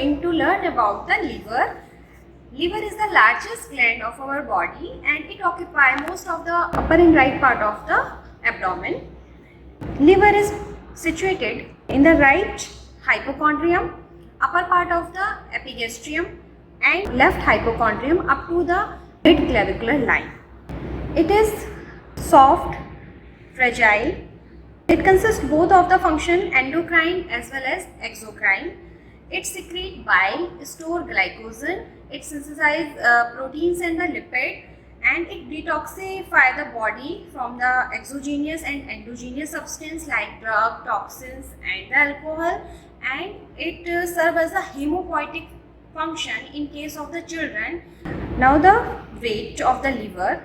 going to learn about the liver. Liver is the largest gland of our body and it occupies most of the upper and right part of the abdomen. Liver is situated in the right hypochondrium, upper part of the epigastrium and left hypochondrium up to the mid-clavicular line. It is soft, fragile. It consists both of the function endocrine as well as exocrine. It secretes bile, store glycogen, it synthesizes proteins and the lipid, and it detoxify the body from the exogenous and endogenous substance like drug, toxins and the alcohol, and it serves as a hemopoietic function in case of the children. Now the weight of the liver.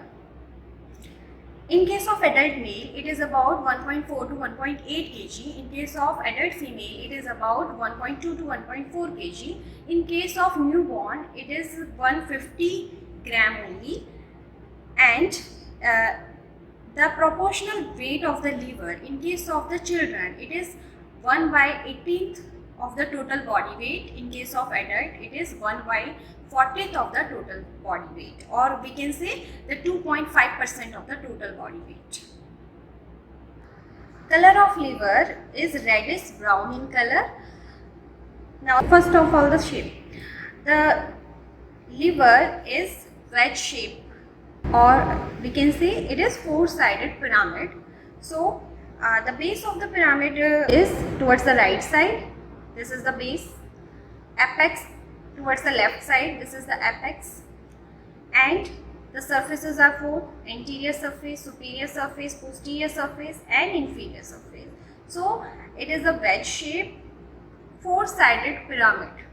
In case of adult male, it is about 1.4 to 1.8 kg. In case of adult female, it is about 1.2 to 1.4 kg. In case of newborn, it is 150 gram only. And the proportional weight of the liver in case of the children, it is 1/18th of the total body weight. In case of adult, it is 1/40th of the total body weight, or we can say the 2.5% of the total body weight. Color of liver is reddish brown in color. Now first of all, the shape. The liver is wedge shape, or we can say it is four-sided pyramid. So the base of the pyramid is towards the right side. This is the base. Apex towards the left side, this is the apex, and the surfaces are four: anterior surface, superior surface, posterior surface and inferior surface. So it is a wedge shape, four-sided pyramid.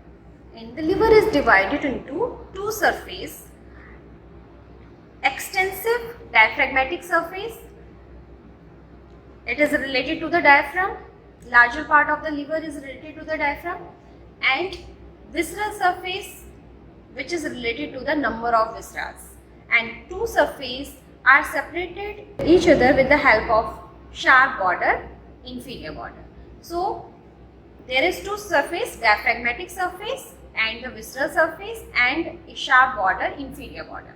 And the liver is divided into two surfaces: extensive diaphragmatic surface, it is related to the diaphragm, larger part of the liver is related to the diaphragm, and visceral surface, which is related to the number of viscerals. And two surfaces are separated each other with the help of sharp border, inferior border. So there is two surface, diaphragmatic surface and the visceral surface, and a sharp border, inferior border.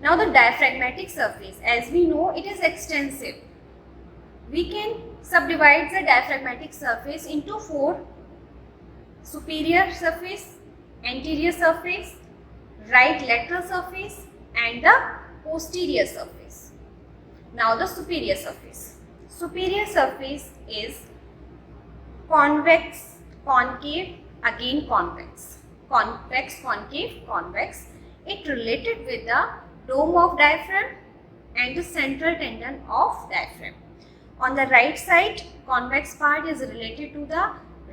Now the diaphragmatic surface, as we know, it is extensive. We can subdivide the diaphragmatic surface into four: superior surface, anterior surface, right lateral surface and the posterior surface. Now the superior surface. Superior surface is convex, concave, again convex. Convex, concave, convex. It related with the dome of diaphragm and the central tendon of diaphragm. On the right side, convex part is related to the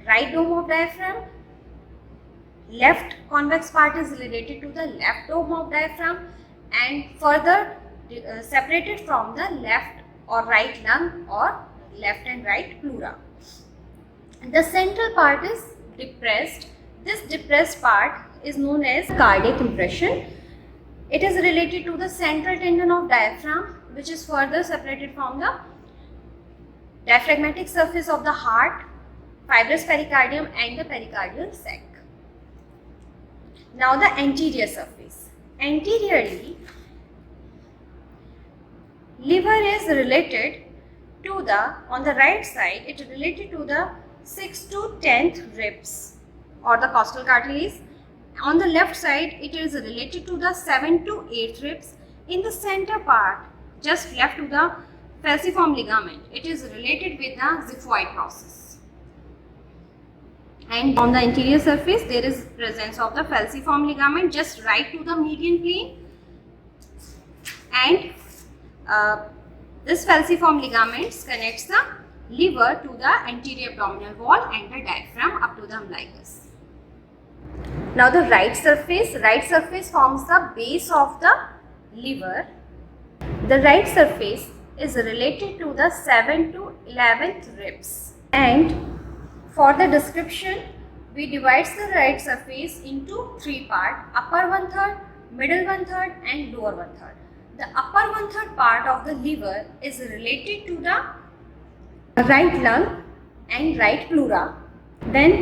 right dome of diaphragm. Left convex part is related to the left dome of diaphragm, and further separated from the left or right lung or left and right pleura. The central part is depressed. This depressed part is known as cardiac impression. It is related to the central tendon of diaphragm, which is further separated from the diaphragmatic surface of the heart, fibrous pericardium and the pericardial sac. Now the anterior surface. Anteriorly, liver is related to the, on the right side, it is related to the 6th to 10th ribs or the costal cartilage. On the left side, it is related to the 7th to 8th ribs. In the center part, just left to the falciform ligament, it is related with the xiphoid process. And on the anterior surface, there is presence of the falciform ligament just right to the median plane, and this falciform ligaments connects the liver to the anterior abdominal wall and the diaphragm up to the umbilicus. Now the right surface forms the base of the liver. The right surface is related to the 7th to 11th ribs, and for the description, we divide the right surface into three parts: upper 1/3, middle 1/3 and lower 1/3. The upper 1/3 part of the liver is related to the right lung and right pleura. Then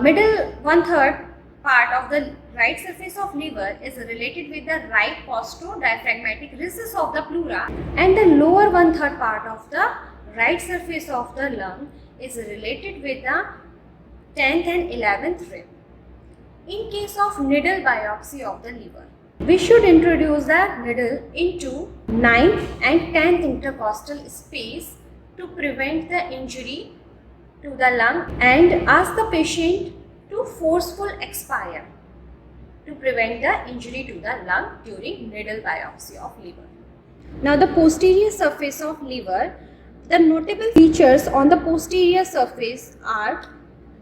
Middle 1/3 part of the right surface of liver is related with the right costodiaphragmatic recess of the pleura, and the lower 1/3 part of the right surface of the lung is related with the 10th and 11th rib. In case of needle biopsy of the liver, we should introduce the needle into 9th and 10th intercostal space to prevent the injury to the lung, and ask the patient to forceful expire to prevent the injury to the lung during needle biopsy of liver. Now the posterior surface of liver, the notable features on the posterior surface are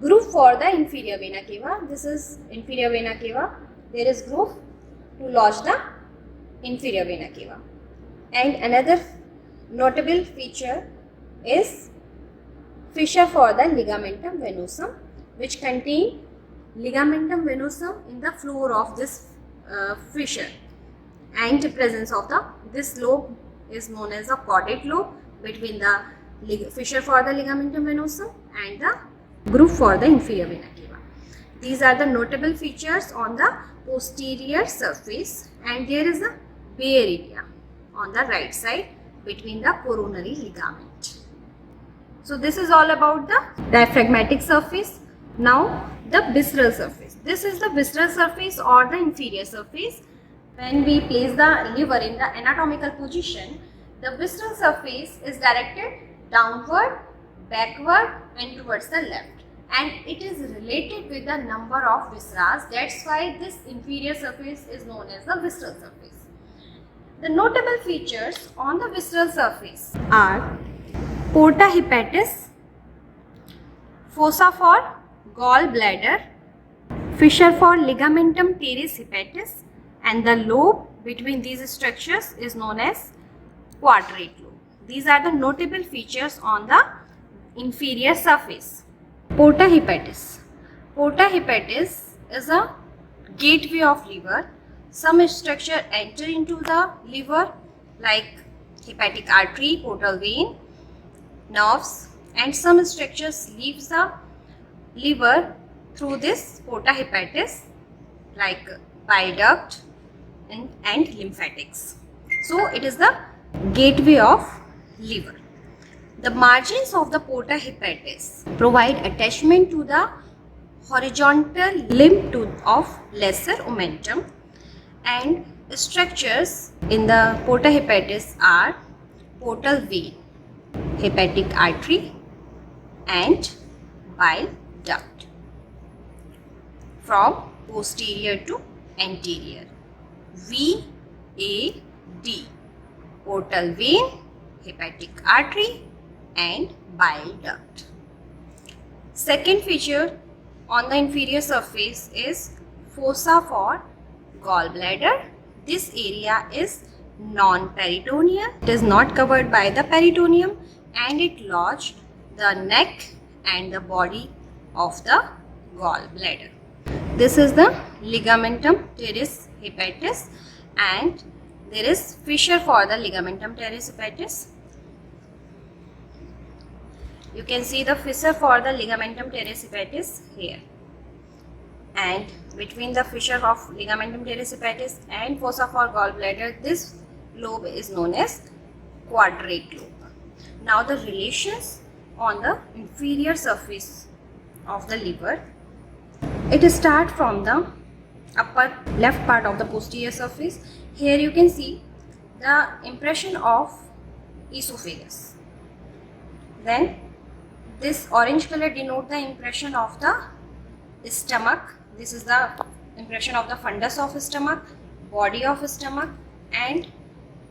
groove for the inferior vena cava. This is inferior vena cava. There is groove to lodge the inferior vena cava. And another notable feature is fissure for the ligamentum venosum, which contain ligamentum venosum in the floor of this fissure, and presence of this lobe is known as the caudate lobe between the fissure for the ligamentum venosum and the groove for the inferior vena cava. These are the notable features on the posterior surface, and there is a bare area on the right side between the coronary ligament. So this is all about the diaphragmatic surface. Now the visceral surface. This is the visceral surface or the inferior surface. When we place the liver in the anatomical position, the visceral surface is directed downward, backward and towards the left, and it is related with the number of viscera. That's why this inferior surface is known as the visceral surface. The notable features on the visceral surface are porta hepatis, fossa for gallbladder, fissure for ligamentum teres hepatis, and the lobe between these structures is known as quadrate lobe. These are the notable features on the inferior surface. Porta hepatis. Porta hepatis is a gateway of liver. Some structure enter into the liver like hepatic artery, portal vein, nerves, and some structures leaves the liver through this porta hepatis like bile duct and lymphatics. So it is the gateway of liver. The margins of the porta hepatis provide attachment to the horizontal limb of lesser omentum, and structures in the porta hepatis are portal vein, hepatic artery and bile duct from posterior to anterior. VAD, portal vein, hepatic artery and bile duct. Second feature on the inferior surface is fossa for gallbladder. This area is non-peritoneal. It is not covered by the peritoneum, and it lodged the neck and the body of the gallbladder. This is the ligamentum teres hepatis, and there is fissure for the ligamentum teres hepatis. You can see the fissure for the ligamentum teres hepatis here, and between the fissure of ligamentum teres hepatis and fossa for gallbladder, this lobe is known as quadrate lobe. Now the relations on the inferior surface of the liver. It starts from the upper left part of the posterior surface. Here you can see the impression of esophagus. Then this orange color denotes the impression of the stomach. This is the impression of the fundus of stomach, body of stomach, and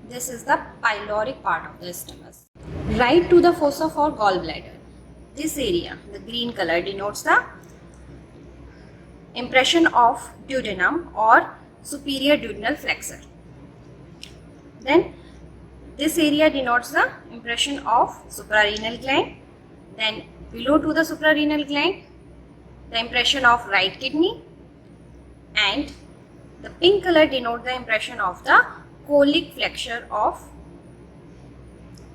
this is the pyloric part of the stomach. Right to the fossa for gallbladder. This area, the green color, denotes the impression of duodenum or superior duodenal flexure. Then this area denotes the impression of suprarenal gland. Then below to the suprarenal gland, the impression of right kidney, and the pink color denotes the impression of the colic flexure of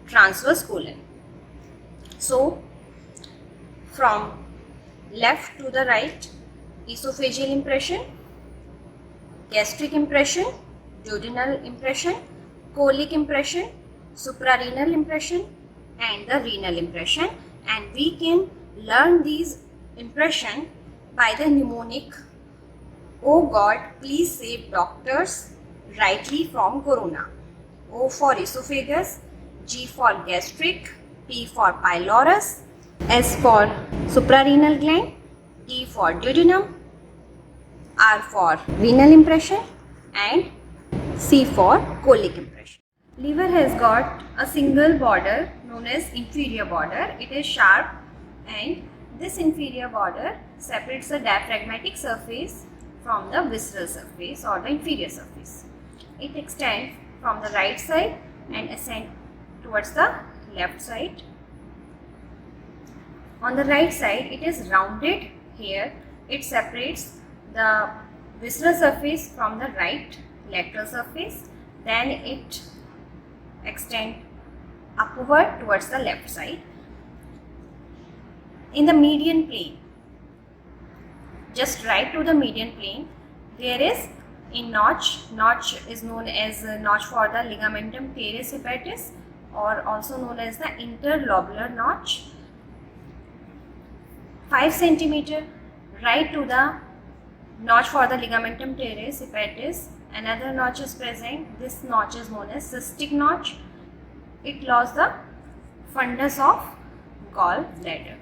transverse colon. So from left to the right, esophageal impression, gastric impression, duodenal impression, colic impression, suprarenal impression, and the renal impression. And we can learn these impression by the mnemonic, "Oh God, please save doctors rightly from corona." O for esophagus, G for gastric, P for pylorus, S for suprarenal gland, T for duodenum, R for renal impression, and C for colic impression. Liver has got a single border known as inferior border. It is sharp, and this inferior border separates the diaphragmatic surface from the visceral surface or the inferior surface. It extends from the right side and ascend towards the left side. On the right side, it is rounded here. It separates the visceral surface from the right lateral surface. Then it extends upward towards the left side. In the median plane, just right to the median plane, there is a notch. Notch is known as a notch for the ligamentum teres hepatis, or also known as the interlobular notch. 5 cm right to the notch for the ligamentum teres hepatis, another notch is present. This notch is known as cystic notch. It lost the fundus of gallbladder.